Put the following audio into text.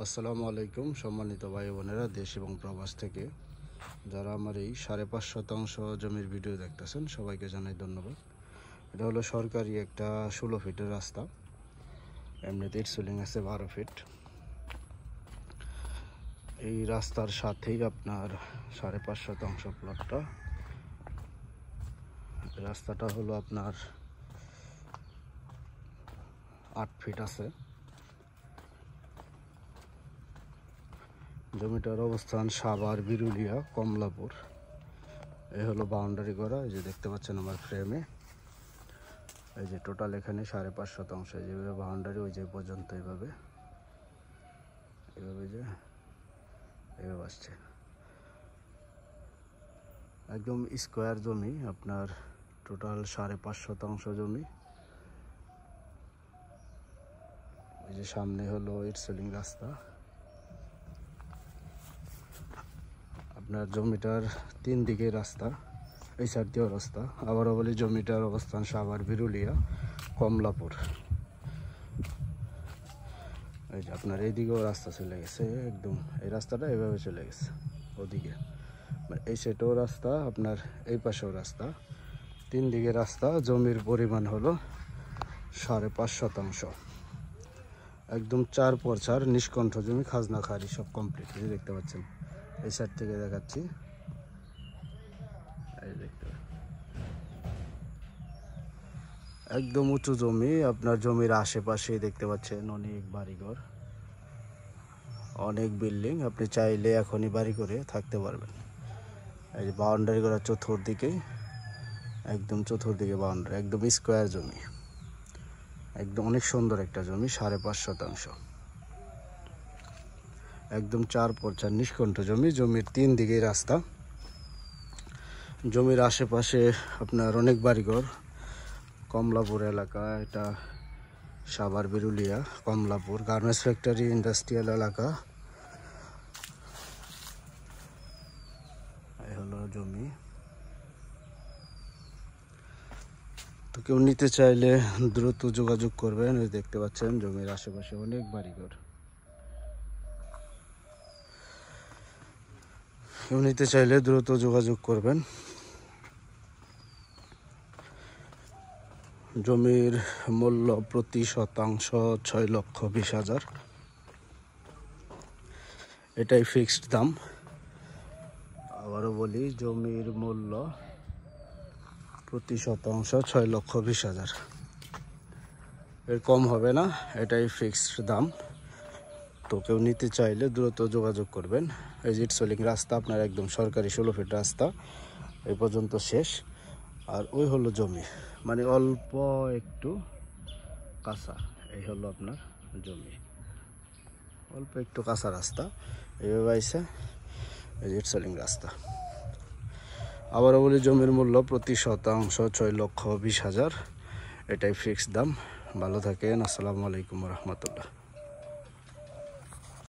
আসসালামু আলাইকুম সম্মানিত ভাই বোনেরা, দেশ এবং প্রবাস থেকে যারা আমার এই 5.5 শতাংশ জমির ভিডিও দেখতেছেন সবাইকে জানাই ধন্যবাদ। এটা হলো সরকারি একটা 16 ফিটের রাস্তা, এমনিতে ইটসুলিং আছে 12 ফিট। এই রাস্তার সাথেই আপনার 5.5 শতাংশ প্লটটা। রাস্তাটা হলো আপনার 8 ফিট আছে। জমিটার অবস্থান সাভার, বিরুলিয়া, কমলাপুর। এই হলো বাউন্ডারি করা, এই যে দেখতে পাচ্ছেন আমার ফ্রেমে। এই যে টোটাল এখানে 5.5 শতাংশ, যেভাবে বাউন্ডারি ওই যে পর্যন্ত এইভাবে আসছে। একদম স্কোয়ার জমি আপনার, টোটাল 5.5 শতাংশ জমি। এই যে সামনে হলো ইটসেলিং রাস্তা। আপনার জমিটার 3 দিকে রাস্তা, এই সাইড দিয়েও রাস্তা। আবারও বলি, জমিটার অবস্থান সাভার, বিরুলিয়া, কমলাপুর। এই যে আপনার এইদিকেও রাস্তা চলে গেছে, একদম এই রাস্তাটা এভাবে চলে গেছে ওদিকে। এই সাইডেও রাস্তা, আপনার এই পাশেও রাস্তা, 3 দিকে রাস্তা। জমির পরিমাণ হলো 5.5 শতাংশ। একদম 4x4 নিষ্কণ্ঠ জমি, খাজনা খারি সব কমপ্লিট। এই দেখতে পাচ্ছেন, এই সাইড থেকে দেখাচ্ছি, এই দেখতে একদম উঁচু জমি। আপনার জমির আশেপাশে দেখতে পাচ্ছেন অনেক বাড়িঘর, অনেক বিল্ডিং। আপনি চাইলে এখনই বাড়ি করে থাকতে পারবেন। এই যে বাউন্ডারি করা চতুর্দিকে, একদম চতুর্দিকে বাউন্ডারি, একদম স্কোয়ার জমি, একদম অনেক সুন্দর একটা জমি। 5.5 শতাংশ, একদম 4x4 নিষ্কণ্ঠ জমি। জমির 3 দিকেই রাস্তা। জমির আশেপাশে আপনার অনেক বাড়িঘর। কমলাপুর এলাকা এটা, Savar, Birulia, Kamalapur. Garments factory, industrial এলাকা। এই হলো জমি। তো কেউ নিতে চাইলে দ্রুত যোগাযোগ করবেন। এই দেখতে পাচ্ছেন জমির আশেপাশে অনেক বাড়িঘর। কেউ নিতে চাইলে দ্রুত যোগাযোগ করবেন। জমির মূল্য প্রতি শতাংশ 6,20,000। এটাই ফিক্সড দাম। আবারও বলি, জমির মূল্য প্রতি শতাংশ 6,20,000। এর কম হবে না, এটাই ফিক্সড দাম। তো কেউ নিতে চাইলে দ্রুত যোগাযোগ করবেন। এই যে ইটসলিং রাস্তা আপনার, একদম সরকারি 16 ফিট রাস্তা, এই পর্যন্ত শেষ। আর ওই হলো জমি, মানে অল্প একটু কাঁচা। এই হলো আপনার জমি, অল্প একটু কাঁচা রাস্তা। এইভাবে আইসে এই যে ইটসলিং রাস্তা। আবারও বলি, জমির মূল্য প্রতি শতাংশ 6,20,000। এটাই ফিক্সড দাম। ভালো থাকেন। আসসালামু আলাইকুম রহমতুল্লাহ।